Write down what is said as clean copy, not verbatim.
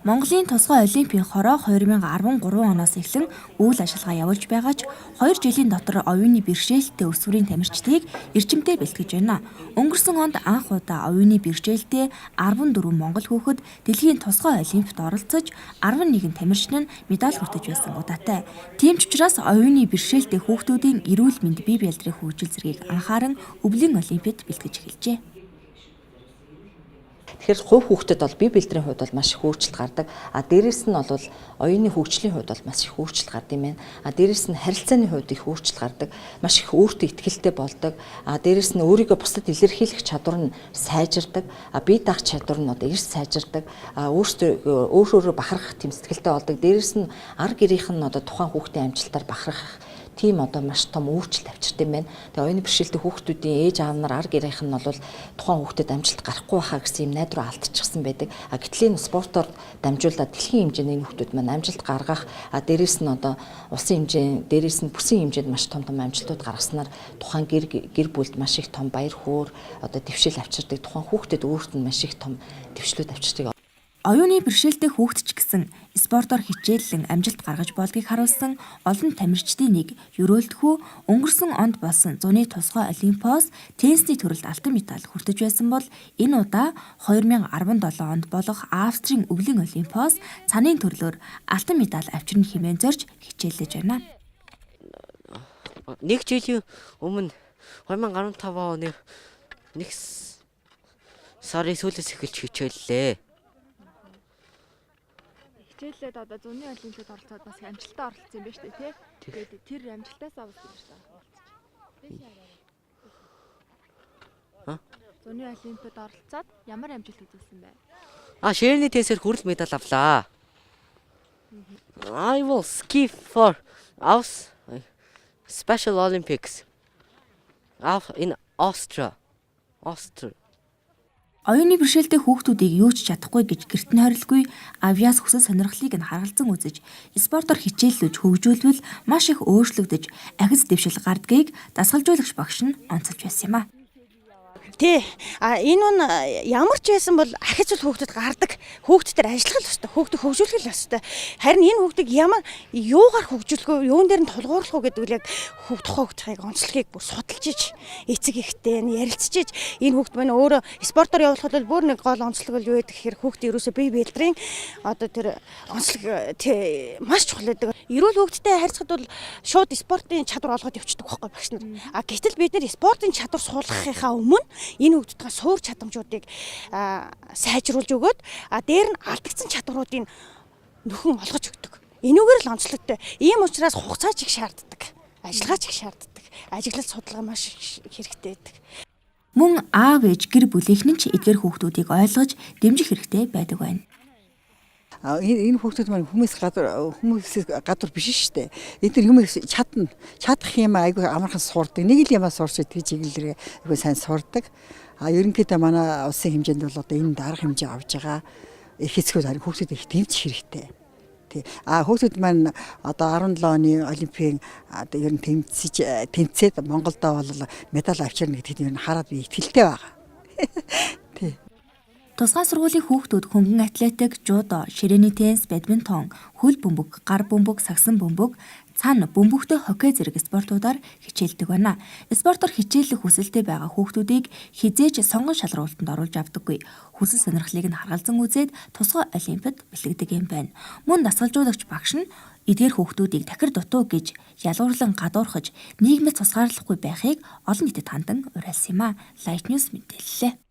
Монголын тусгай олимпийн хороо 2013 оноос эхлэн үйл ажиллагаа явуулж байгаа ч 2 жилийн дотор оюуны бэрхшээлтэй өсвөрийн тамирчдыг эрчимтэй бэлтгэж байна. Өнгөрсөн онд анх удаа оюуны бэрхшээлтэй 14 монгол хүүхэд дэлхийн тусгай олимпиад оролцож 11 тамирчин нь медаль хүртэж байсан удаатай. Тийм ч учраас оюуны бэрхшээлтэй хүүхдүүдийн эрүүл мэнд бие бэлтрийн хөгжил зэргийг анхааран өвлийн олимпиад бэлтгэж эхэлжээ. Тэгэхээр хувь хүүхдэд бол бие бэлтрийн хувьд бол маш их өөрчлөлт гардаг. Дээрээс нь бол оюуны хөгжлийн хувьд бол маш их өөрчлөлт гардаг юм байна. Дээрээс нь харилцааны хувьд их өөрчлөлт гардаг. Маш их өөртөө ихтэй болдог. Дээрээс нь өөрийгөө бусдад илэрхийлэх чадвар нь сайжирдаг. Бие даах чадвар нь эрс сайжирдаг. Өөрөөрөө бахархах тэм сэтгэлтэй болдог. Дээрээс нь ар гэрийнх нь тухайн хүүхдийн амжилтаар бахархах тийм маш том өөрчлөлт авчирт юм байна. Тэгээ оюуны бэрхшээлтэй хүүхдүүдийн ээж аав нар ар гэрийнх нь бол тухайн хүүхдэд амжилт гарахгүй байхаа гэсэн юм найдвар алдчихсан байдаг. Гэтэл энэ спортоор дамжуулаад дэлхийн хэмжээний хүүхдүүд маань амжилт гаргах, дээрээс нь улсын хэмжээ, дээрээс нь бүсийн хэмжээнд маш том амжилтууд гаргаснаар тухайн гэр бүлд маш их том баяр хөөр дэвшил авчирдаг. Тухайн хүүхдэд өөрт нь маш их том дэвшлүүд авчирдаг. Оюуны бэрхшээлтэй хүүхэд ч гэсэн спортоор хичээллэн амжилт гаргаж болдгийг харуулсан олон тамирчдын нэг Ерөөлтхүү өнгөрсөн онд болсон зуны тусгай олимпиос теннисний төрөлд алтан медаль хүртэж байсан бол энэ удаа 2017 онд болох Австрийн өвлийн олимпиос цанын төрлөөр алтан медаль авчирна хэмээн зорж хичээллэж байна. Нэг жилийн өмнө 2015 оны 1 сарын сүүлээс эхэлж хичээллээ. Хичээлээд зуны олимпиад оролцоод бас амжилттай оролцсон юм байна шүү дээ, тий? Тэгээд тэр амжилтаасаа бас юм шүү дээ. Зуны олимпиад оролцоод ямар амжилт үзүүлсэн бэ? Ширээний теннисээр хүрэл медаль авлаа. I will ski for our Special Olympics in Austria. Оюуны бэрхшээлтэй хүүхдүүдийг юу ч чадахгүй гэж гэрт нь хорилгүй авьяас хүсэл сонирхлыг нь харгалзан үзэж спортоор хичээллэж хөгжүүлвэл маш их өөрчлөгдөж ахиц дэвшил гардгийг дасгалжуулагч багш нь онцолж байсан юм а. Тий. Энэ нь ямар ч байсан бол ахиц хүүхдэд гардаг. Хүүхдтэр ажиллах л ёстой. Хүүхдийг хөгжүүлэх л ёстой. Харин энэ хүүхдийг ямар юугаар хөгжүүлэх вэ? Юун дээр нь тулгуурлах вэ гэдэг үл яг тухайн хүүхдийн онцлогийг бүр судалж иж эцэг эхтэй ярилцж иж энэ хүүхд маань өөрөө спортоор явуулахад бол бүр нэг гол онцлог бол юу гэдэг гэхээр хүүхдийн ерөөсөө бие бэлтрийн тэр онцлог маш чухал байдаг. Эрүүл хүүхдтэй харьцахад бол шууд спортын чадвар олгоод явчихдаг байхгүй багш нар. Гэтэл бид нэр спортын чадвар суулгахынхаа өмнө энэ хүүхдүүдийн суур чадамжуудыг сайжруулж өгөөд дээр нь алдагдсан чадваруудыг нөхөн олгож өгдөг. Энүүгээр л онцлогтой. Ийм учраас хугацаач их шаарддаг. Ажиллагаач их шаарддаг. Ажиглал судалгаа маш хэрэгтэй байдаг. Мөн аав ээж гэр бүлийнхэн ч эдгээр хүүхдүүдийг ойлгож дэмжих хэрэгтэй байдаг байна. Энэ хүүхдүүд маань хүмүүсээс гадуур биш шүү дээ. Эдгээр хүмүүс чадах юм айгүй амархан сурдаг. Нэг л юмаа сурч идэх чиглэлээр айгүй сайн сурдаг. Ерөнхийдөө манай улсын хэмжээнд бол энэ дарга хэмжээ авж байгаа. Их хэсгүүд харин хүүхдүүд их дэмжих хэрэгтэй. Тий. Хүүхдүүд маань 17 оны олимпийн ер нь тэмцээд Монголдо бол медаль авчирна гэдэгт ер нь хараад би итгэлтэй байгаа. Тий. Тусгай сургуулийн хүүхдүүд хөнгөн атлетик, жудо, ширээний теннис, бадминтон, хөл бөмбөг, гар бөмбөг, сагсан бөмбөг, цан бөмбөгтэй хоккей зэрэг спортуудаар хичээлдэг байна. Спортоор хичээлэх хүсэлтэй байгаа хүүхдүүдийг хизээж сонгон шалралтанд оруулж авдаггүй. Хүсэл сонирхлыг нь харгалзан үзээд тусгай олимпиад бэлтгэдэг юм байна. Мөн дасгалжуулагч багш нь эдгээр хүүхдүүдийг дахир дутуу гэж ялгуурлан гадуурхаж нийгмээс тусгаарлахгүй байхыг олон нийтэд хандан уриалсан юм а. Light News мэдээллээ.